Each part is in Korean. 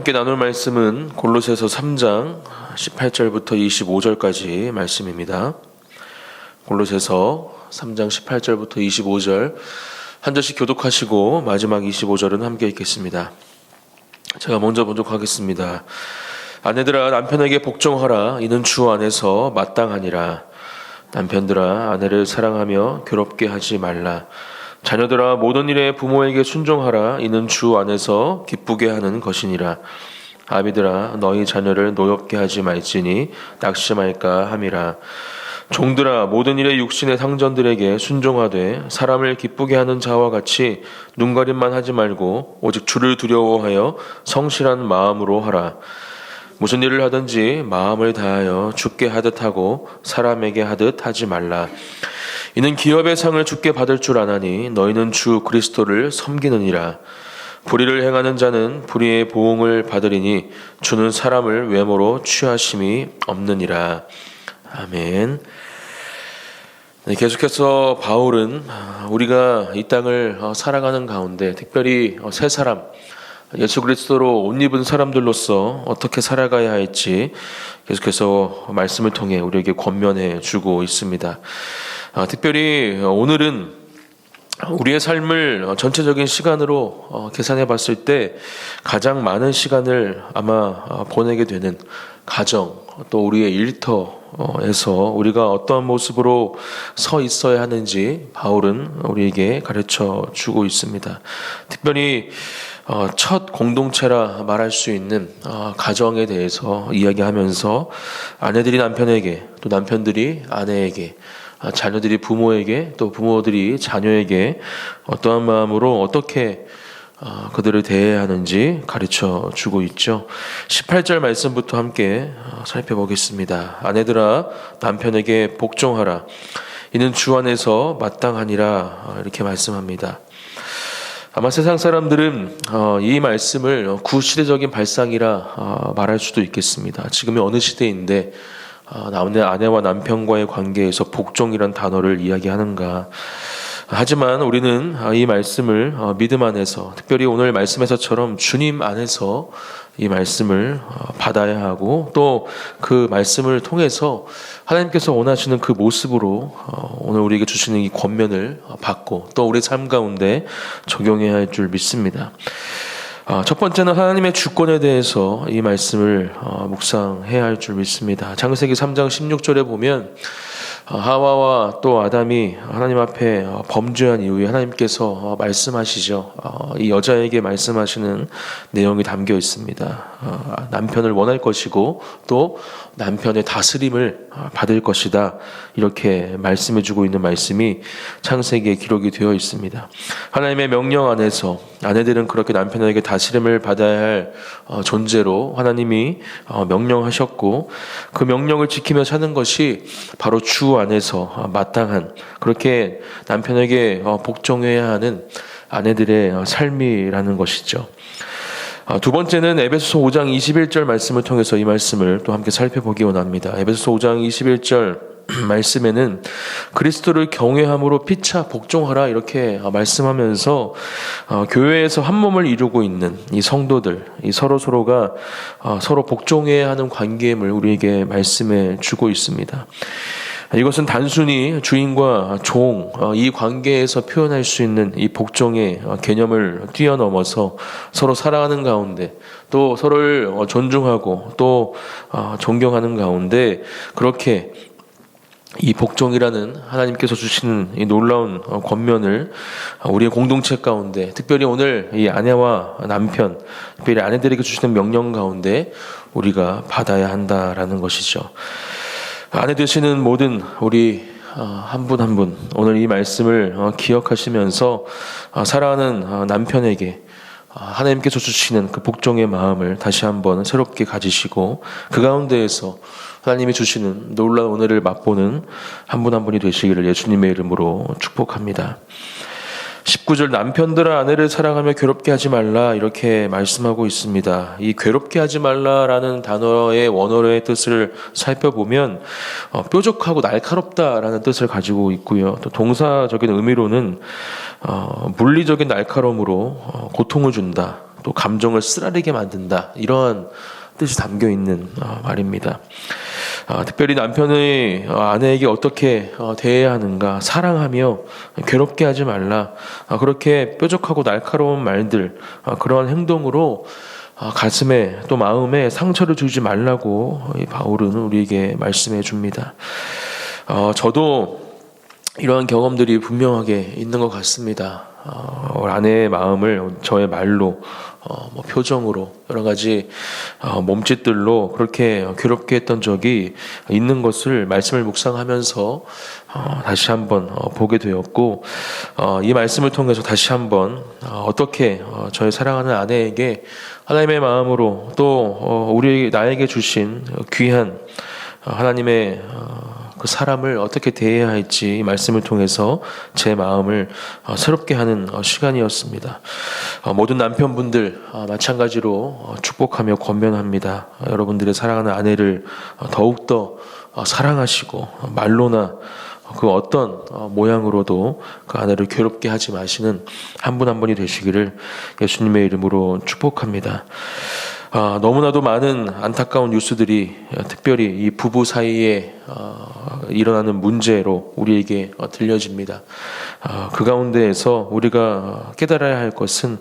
함께 나눌 말씀은 골로새서 3장 18절부터 25절까지 말씀입니다. 골로새서 3장 18절부터 25절 한 절씩 교독하시고 마지막 25절은 함께 읽겠습니다. 제가 먼저 하겠습니다. 아내들아 남편에게 복종하라. 이는 주 안에서 마땅하니라. 남편들아 아내를 사랑하며 괴롭게 하지 말라. 자녀들아 모든 일에 부모에게 순종하라. 이는 주 안에서 기쁘게 하는 것이니라. 아비들아 너희 자녀를 노엽게 하지 말지니 낙심할까 함이라. 종들아 모든 일에 육신의 상전들에게 순종하되 사람을 기쁘게 하는 자와 같이 눈가림만 하지 말고 오직 주를 두려워하여 성실한 마음으로 하라. 무슨 일을 하든지 마음을 다하여 주께 하듯 하고 사람에게 하듯 하지 말라. 이는 기업의 상을 주께 받을 줄 아나니 너희는 주 그리스도를 섬기느니라. 불의를 행하는 자는 불의의 보응을 받으리니 주는 사람을 외모로 취하심이 없느니라. 아멘. 네, 계속해서 바울은 우리가 이 땅을 살아가는 가운데 특별히 세 사람, 예수 그리스도로 옷 입은 사람들로서 어떻게 살아가야 할지 계속해서 말씀을 통해 우리에게 권면해 주고 있습니다. 특별히 오늘은 우리의 삶을 전체적인 시간으로 계산해 봤을 때 가장 많은 시간을 아마 보내게 되는 가정, 또 우리의 일터에서 우리가 어떤 모습으로 서 있어야 하는지 바울은 우리에게 가르쳐 주고 있습니다. 특별히 첫 공동체라 말할 수 있는 가정에 대해서 이야기하면서 아내들이 남편에게, 또 남편들이 아내에게, 자녀들이 부모에게, 또 부모들이 자녀에게 어떠한 마음으로 어떻게 그들을 대해야 하는지 가르쳐 주고 있죠. 18절 말씀부터 함께 살펴보겠습니다. 아내들아 남편에게 복종하라. 이는 주 안에서 마땅하니라. 이렇게 말씀합니다. 아마 세상 사람들은 이 말씀을 구시대적인 발상이라 말할 수도 있겠습니다. 지금이 어느 시대인데 아내와 남편과의 관계에서 복종이란 단어를 이야기하는가. 하지만 우리는 이 말씀을 믿음 안에서, 특별히 오늘 말씀에서처럼 주님 안에서 이 말씀을 받아야 하고, 또 그 말씀을 통해서 하나님께서 원하시는 그 모습으로 오늘 우리에게 주시는 이 권면을 받고 또 우리 삶 가운데 적용해야 할 줄 믿습니다. 첫 번째는 하나님의 주권에 대해서 이 말씀을 묵상해야 할 줄 믿습니다. 창세기 3장 16절에 보면 하와와 또 아담이 하나님 앞에 범죄한 이후에 하나님께서 말씀하시죠. 이 여자에게 말씀하시는 내용이 담겨 있습니다. 남편을 원할 것이고 또 남편의 다스림을 받을 것이다. 이렇게 말씀해주고 있는 말씀이 창세기에 기록이 되어 있습니다. 하나님의 명령 안에서 아내들은 그렇게 남편에게 다스림을 받아야 할 존재로 하나님이 명령하셨고, 그 명령을 지키며 사는 것이 바로 주 안에서 마땅한, 그렇게 남편에게 복종해야 하는 아내들의 삶이라는 것이죠. 두 번째는 에베소서 5장 21절 말씀을 통해서 이 말씀을 또 함께 살펴보기 원합니다. 에베소서 5장 21절 말씀에는 그리스도를 경외함으로 피차 복종하라 이렇게 말씀하면서 교회에서 한 몸을 이루고 있는 이 성도들, 이 서로가 서로 복종해야 하는 관계임을 우리에게 말씀해 주고 있습니다. 이것은 단순히 주인과 종, 이 관계에서 표현할 수 있는 이 복종의 개념을 뛰어넘어서 서로 사랑하는 가운데, 또 서로를 존중하고 또 존경하는 가운데, 그렇게 이 복종이라는 하나님께서 주시는 이 놀라운 권면을 우리의 공동체 가운데, 특별히 오늘 이 아내와 남편, 특별히 아내들에게 주시는 명령 가운데 우리가 받아야 한다라는 것이죠. 아내 되시는 모든 우리 한 분 한 분 오늘 이 말씀을 기억하시면서 사랑하는 남편에게 하나님께서 주시는 그 복종의 마음을 다시 한번 새롭게 가지시고, 그 가운데에서 하나님이 주시는 놀라운 은혜를 맛보는 한 분 한 분이 되시기를 예수님의 이름으로 축복합니다. 19절 남편들아 아내를 사랑하며 괴롭게 하지 말라 이렇게 말씀하고 있습니다. 이 괴롭게 하지 말라라는 단어의 원어의 뜻을 살펴보면 뾰족하고 날카롭다라는 뜻을 가지고 있고요. 또 동사적인 의미로는 물리적인 날카로움으로 고통을 준다, 또 감정을 쓰라리게 만든다, 이러한 뜻이 담겨 있는 말입니다. 특별히 남편의 아내에게 어떻게 대해야 하는가, 사랑하며 괴롭게 하지 말라, 그렇게 뾰족하고 날카로운 말들, 그러한 행동으로 가슴에 또 마음에 상처를 주지 말라고 이 바울은 우리에게 말씀해 줍니다. 저도 이러한 경험들이 분명하게 있는 것 같습니다. 아내의 마음을 저의 말로, 표정으로, 여러 가지 몸짓들로 그렇게 괴롭게 했던 적이 있는 것을 말씀을 묵상하면서 다시 한번 보게 되었고, 이 말씀을 통해서 다시 한번 어떻게 저의 사랑하는 아내에게 하나님의 마음으로 또 나에게 주신 귀한 하나님의 그 사람을 어떻게 대해야 할지 이 말씀을 통해서 제 마음을 새롭게 하는 시간이었습니다. 모든 남편분들 마찬가지로 축복하며 권면합니다. 여러분들의 사랑하는 아내를 더욱더 사랑하시고 말로나 그 어떤 모양으로도 그 아내를 괴롭게 하지 마시는 한 분 한 분이 되시기를 예수님의 이름으로 축복합니다. 너무나도 많은 안타까운 뉴스들이 특별히 이 부부 사이에 일어나는 문제로 우리에게 들려집니다. 그 가운데에서 우리가 깨달아야 할 것은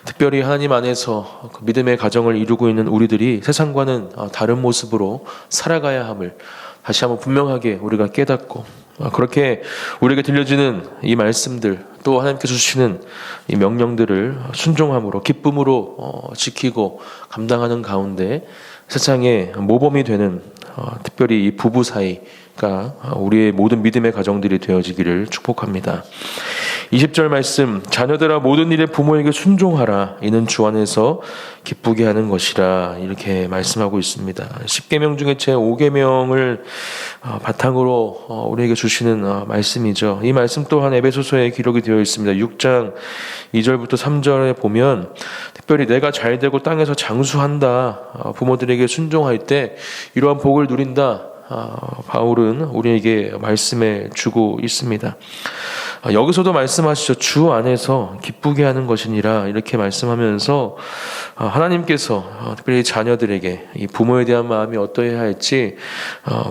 특별히 하나님 안에서 그 믿음의 가정을 이루고 있는 우리들이 세상과는 다른 모습으로 살아가야 함을 다시 한번 분명하게 우리가 깨닫고, 그렇게 우리에게 들려지는 이 말씀들, 또 하나님께서 주시는 이 명령들을 순종함으로 기쁨으로 지키고 감당하는 가운데 세상에 모범이 되는 특별히 이 부부 사이가 우리의 모든 믿음의 가정들이 되어지기를 축복합니다. 20절 말씀, 자녀들아 모든 일에 부모에게 순종하라, 이는 주 안에서 기쁘게 하는 것이라, 이렇게 말씀하고 있습니다. 10계명 중에 제 5계명을 바탕으로 우리에게 주시는 말씀이죠. 이 말씀 또한 에베소서에 기록이 되어 있습니다. 6장 2절부터 3절에 보면 특별히 내가 잘되고 땅에서 장수한다, 부모들에게 순종할 때 이러한 복을 누린다, 바울은 우리에게 말씀해 주고 있습니다. 여기서도 말씀하시죠. 주 안에서 기쁘게 하는 것이니라, 이렇게 말씀하면서 하나님께서 특별히 자녀들에게 이 부모에 대한 마음이 어떠해야 할지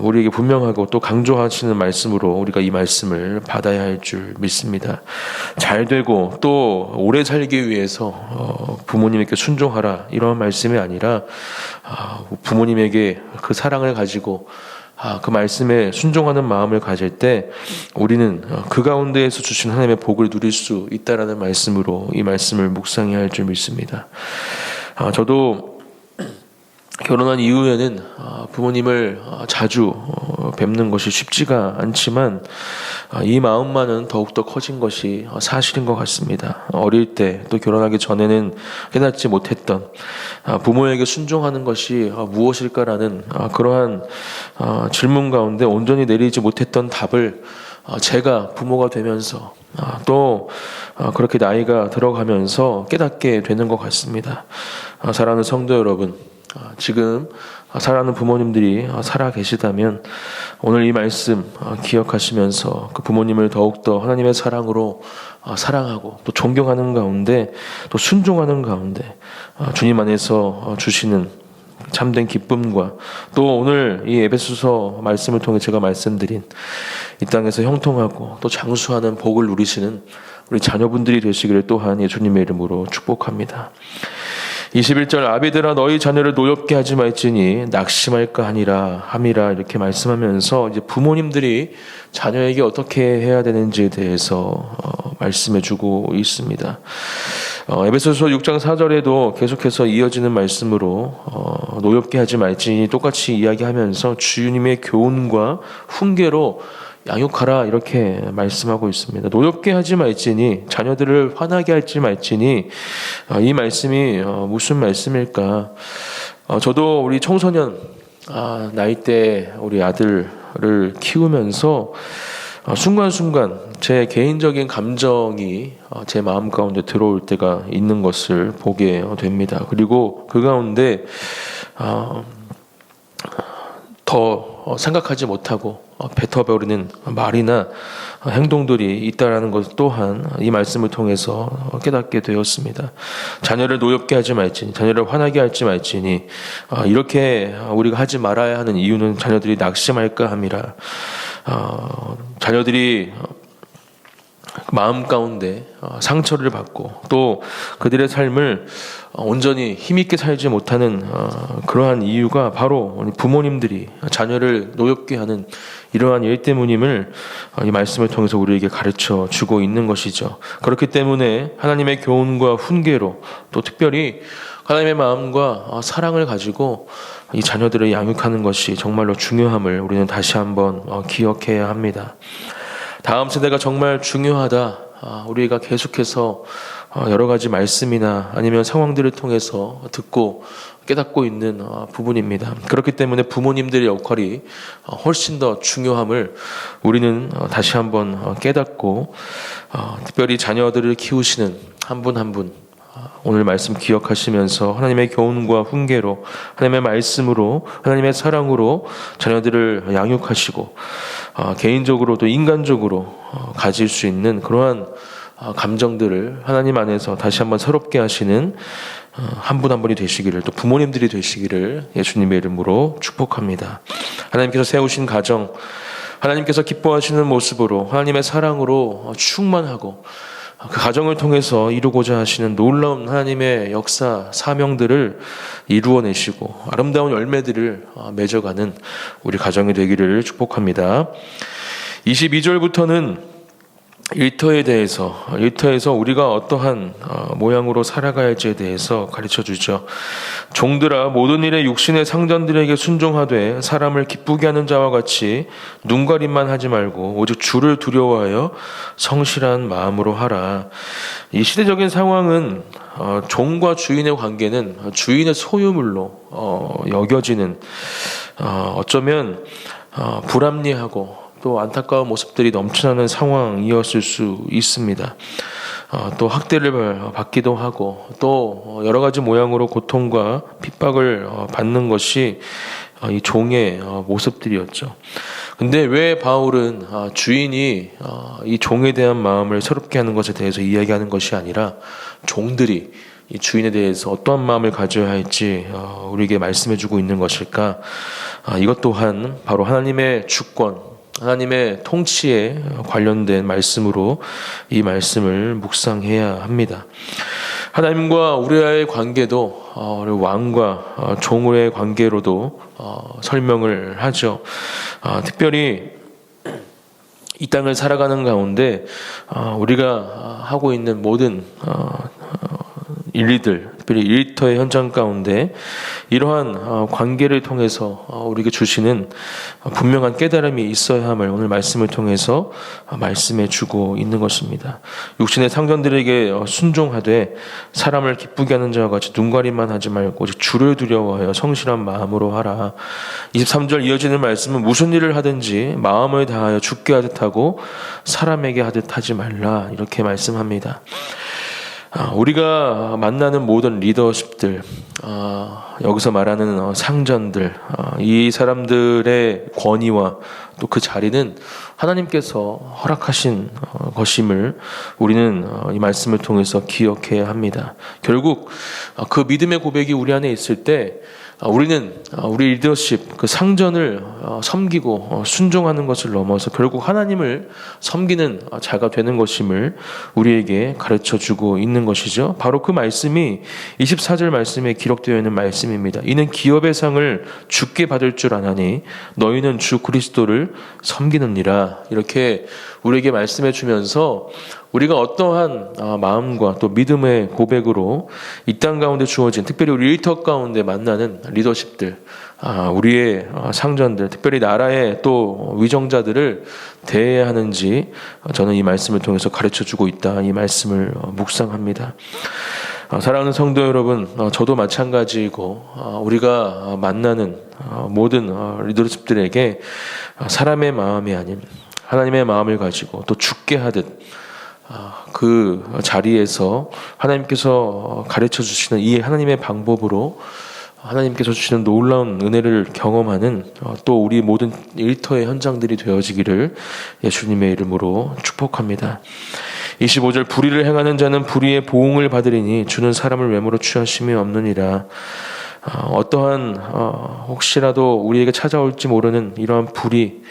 우리에게 분명하고 또 강조하시는 말씀으로 우리가 이 말씀을 받아야 할 줄 믿습니다. 잘 되고 또 오래 살기 위해서 부모님에게 순종하라, 이런 말씀이 아니라 부모님에게 그 사랑을 가지고 그 말씀에 순종하는 마음을 가질 때 우리는 그 가운데에서 주신 하나님의 복을 누릴 수 있다라는 말씀으로 이 말씀을 묵상해야 할 줄 믿습니다. 저도 결혼한 이후에는 부모님을 자주 뵙는 것이 쉽지가 않지만 이 마음만은 더욱더 커진 것이 사실인 것 같습니다. 어릴 때 또 결혼하기 전에는 깨닫지 못했던 부모에게 순종하는 것이 무엇일까라는 그러한 질문 가운데 온전히 내리지 못했던 답을 제가 부모가 되면서 또 그렇게 나이가 들어가면서 깨닫게 되는 것 같습니다. 사랑하는 성도 여러분, 지금 사랑하는 부모님들이 살아 계시다면 오늘 이 말씀 기억하시면서 그 부모님을 더욱더 하나님의 사랑으로 사랑하고 또 존경하는 가운데 또 순종하는 가운데 주님 안에서 주시는 참된 기쁨과 또 오늘 이 에베소서 말씀을 통해 제가 말씀드린 이 땅에서 형통하고 또 장수하는 복을 누리시는 우리 자녀분들이 되시기를 또한 예수님의 이름으로 축복합니다. 21절, 아비들아 너희 자녀를 노엽게 하지 말지니 낙심할까 함이라, 이렇게 말씀하면서 이제 부모님들이 자녀에게 어떻게 해야 되는지에 대해서 말씀해주고 있습니다. 에베소서 6장 4절에도 계속해서 이어지는 말씀으로 노엽게 하지 말지니 똑같이 이야기하면서 주님의 교훈과 훈계로 양육하라, 이렇게 말씀하고 있습니다. 노엽게 하지 말지니, 자녀들을 화나게 할지 말지니, 이 말씀이 무슨 말씀일까? 저도 우리 청소년 나이 때 우리 아들을 키우면서 순간순간 제 개인적인 감정이 제 마음 가운데 들어올 때가 있는 것을 보게 됩니다. 그리고 그 가운데 더 생각하지 못하고 뱉어버리는 말이나 행동들이 있다라는 것 또한 이 말씀을 통해서 깨닫게 되었습니다. 자녀를 노엽게 하지 말지니, 자녀를 화나게 할지 말지니, 이렇게 우리가 하지 말아야 하는 이유는 자녀들이 낙심할까 함이라. 자녀들이 마음 가운데 상처를 받고 또 그들의 삶을 온전히 힘있게 살지 못하는 그러한 이유가 바로 부모님들이 자녀를 노엽게 하는 이러한 일 때문임을 이 말씀을 통해서 우리에게 가르쳐 주고 있는 것이죠. 그렇기 때문에 하나님의 교훈과 훈계로 또 특별히 하나님의 마음과 사랑을 가지고 이 자녀들을 양육하는 것이 정말로 중요함을 우리는 다시 한번 기억해야 합니다. 다음 세대가 정말 중요하다. 우리가 계속해서 여러 가지 말씀이나 아니면 상황들을 통해서 듣고 깨닫고 있는 부분입니다. 그렇기 때문에 부모님들의 역할이 훨씬 더 중요함을 우리는 다시 한번 깨닫고 특별히 자녀들을 키우시는 한 분 한 분 오늘 말씀 기억하시면서 하나님의 교훈과 훈계로 하나님의 말씀으로 하나님의 사랑으로 자녀들을 양육하시고 개인적으로 또 인간적으로 가질 수 있는 그러한 감정들을 하나님 안에서 다시 한번 새롭게 하시는 한 분 한 분이 되시기를, 또 부모님들이 되시기를 예수님의 이름으로 축복합니다. 하나님께서 세우신 가정, 하나님께서 기뻐하시는 모습으로 하나님의 사랑으로 충만하고 그 가정을 통해서 이루고자 하시는 놀라운 하나님의 역사, 사명들을 이루어내시고 아름다운 열매들을 맺어가는 우리 가정이 되기를 축복합니다. 22절부터는 일터에서 우리가 어떠한 모양으로 살아가야 할지에 대해서 가르쳐 주죠. 종들아, 모든 일에 육신의 상전들에게 순종하되 사람을 기쁘게 하는 자와 같이 눈가림만 하지 말고 오직 주를 두려워하여 성실한 마음으로 하라. 이 시대적인 상황은 종과 주인의 관계는 주인의 소유물로 여겨지는 어쩌면 불합리하고 또 안타까운 모습들이 넘쳐나는 상황이었을 수 있습니다. 또 학대를 받기도 하고 또 여러 가지 모양으로 고통과 핍박을 받는 것이 이 종의 모습들이었죠. 근데 왜 바울은 주인이 이 종에 대한 마음을 새롭게 하는 것에 대해서 이야기하는 것이 아니라 종들이 이 주인에 대해서 어떠한 마음을 가져야 할지 우리에게 말씀해주고 있는 것일까? 이것 또한 바로 하나님의 주권, 하나님의 통치에 관련된 말씀으로 이 말씀을 묵상해야 합니다. 하나님과 우리와의 관계도 왕과 종의 관계로도 설명을 하죠. 특별히 이 땅을 살아가는 가운데 우리가 하고 있는 모든 일들, 특별히 일터의 현장 가운데 이러한 관계를 통해서 우리에게 주시는 분명한 깨달음이 있어야 함을 오늘 말씀을 통해서 말씀해 주고 있는 것입니다. 육신의 상전들에게 순종하되 사람을 기쁘게 하는 자와 같이 눈가림만 하지 말고 오직 주를 두려워하여 성실한 마음으로 하라. 23절 이어지는 말씀은 무슨 일을 하든지 마음을 다하여 주께 하듯 하고 사람에게 하듯 하지 말라, 이렇게 말씀합니다. 우리가 만나는 모든 리더십들, 여기서 말하는 상전들, 이 사람들의 권위와 또 그 자리는 하나님께서 허락하신 것임을 우리는 이 말씀을 통해서 기억해야 합니다. 결국 그 믿음의 고백이 우리 안에 있을 때 우리는 우리 리더십, 그 상전을 섬기고 순종하는 것을 넘어서 결국 하나님을 섬기는 자가 되는 것임을 우리에게 가르쳐주고 있는 것이죠. 바로 그 말씀이 24절 말씀에 기록되어 있는 말씀입니다. 이는 기업의 상을 주께 받을 줄 아나니 너희는 주 그리스도를 섬기느니라. 이렇게 우리에게 말씀해 주면서 우리가 어떠한 마음과 또 믿음의 고백으로 이 땅 가운데 주어진, 특별히 우리 일터 가운데 만나는 리더십들, 우리의 상전들, 특별히 나라의 또 위정자들을 대해야 하는지 저는 이 말씀을 통해서 가르쳐주고 있다, 이 말씀을 묵상합니다. 사랑하는 성도 여러분, 저도 마찬가지이고 우리가 만나는 모든 리더십들에게 사람의 마음이 아닌 하나님의 마음을 가지고 또 죽게 하듯 그 자리에서 하나님께서 가르쳐 주시는 이 하나님의 방법으로 하나님께서 주시는 놀라운 은혜를 경험하는 또 우리 모든 일터의 현장들이 되어지기를 예수님의 이름으로 축복합니다. 25절 불의를 행하는 자는 불의의 보응을 받으리니 주는 사람을 외모로 취하심이 없느니라. 어떠한 혹시라도 우리에게 찾아올지 모르는 이러한 불의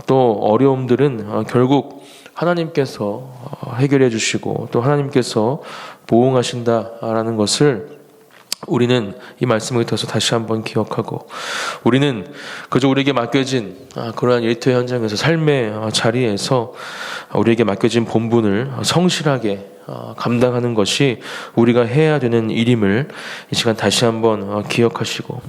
또 어려움들은 결국 하나님께서 해결해 주시고 또 하나님께서 보응하신다라는 것을 우리는 이 말씀을 통해서 다시 한번 기억하고, 우리는 그저 우리에게 맡겨진 그러한 일터 현장에서 삶의 자리에서 우리에게 맡겨진 본분을 성실하게 감당하는 것이 우리가 해야 되는 일임을 이 시간 다시 한번 기억하시고,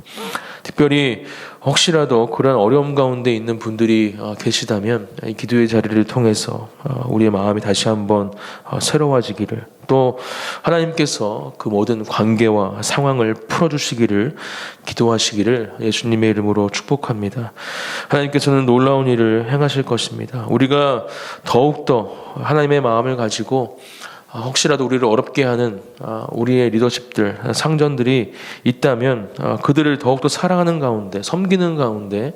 특별히 혹시라도 그런 어려움 가운데 있는 분들이 계시다면 이 기도의 자리를 통해서 우리의 마음이 다시 한번 새로워지기를, 또 하나님께서 그 모든 관계와 상황을 풀어주시기를 기도하시기를 예수님의 이름으로 축복합니다. 하나님께서는 놀라운 일을 행하실 것입니다. 우리가 더욱더 하나님의 마음을 가지고 혹시라도 우리를 어렵게 하는 우리의 리더십들, 상전들이 있다면 그들을 더욱더 사랑하는 가운데, 섬기는 가운데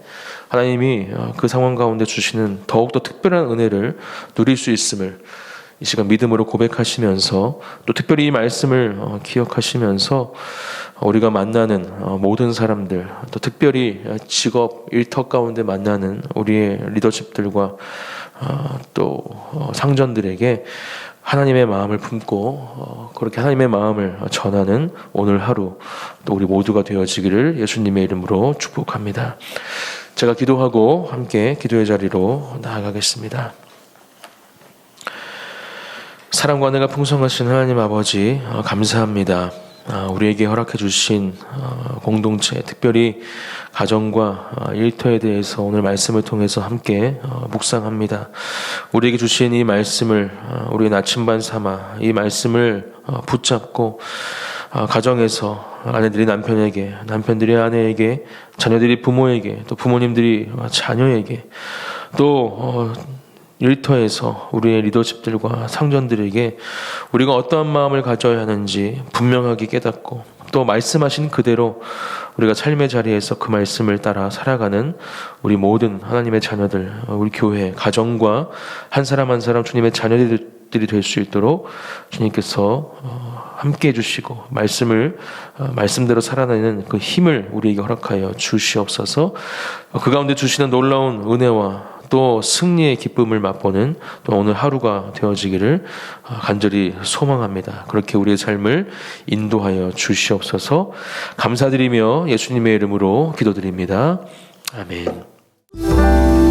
하나님이 그 상황 가운데 주시는 더욱더 특별한 은혜를 누릴 수 있음을 이 시간 믿음으로 고백하시면서, 또 특별히 이 말씀을 기억하시면서 우리가 만나는 모든 사람들, 또 특별히 직업, 일터 가운데 만나는 우리의 리더십들과 또 상전들에게 하나님의 마음을 품고 그렇게 하나님의 마음을 전하는 오늘 하루 또 우리 모두가 되어지기를 예수님의 이름으로 축복합니다. 제가 기도하고 함께 기도의 자리로 나아가겠습니다. 사랑과 은혜가 풍성하신 하나님 아버지, 감사합니다. 우리에게 허락해 주신 공동체, 특별히 가정과 일터에 대해서 오늘 말씀을 통해서 함께 묵상합니다. 우리에게 주신 이 말씀을 우리의 나침반 삼아 이 말씀을 붙잡고 가정에서 아내들이 남편에게, 남편들이 아내에게, 자녀들이 부모에게, 또 부모님들이 자녀에게, 또 일터에서 우리의 리더십들과 상전들에게 우리가 어떠한 마음을 가져야 하는지 분명하게 깨닫고, 또 말씀하신 그대로 우리가 삶의 자리에서 그 말씀을 따라 살아가는 우리 모든 하나님의 자녀들, 우리 교회, 가정과 한 사람 한 사람 주님의 자녀들이 될 수 있도록 주님께서 함께 해주시고 말씀대로 살아내는 그 힘을 우리에게 허락하여 주시옵소서. 그 가운데 주시는 놀라운 은혜와 또 승리의 기쁨을 맛보는 또 오늘 하루가 되어지기를 간절히 소망합니다. 그렇게 우리의 삶을 인도하여 주시옵소서. 감사드리며 예수님의 이름으로 기도드립니다. 아멘.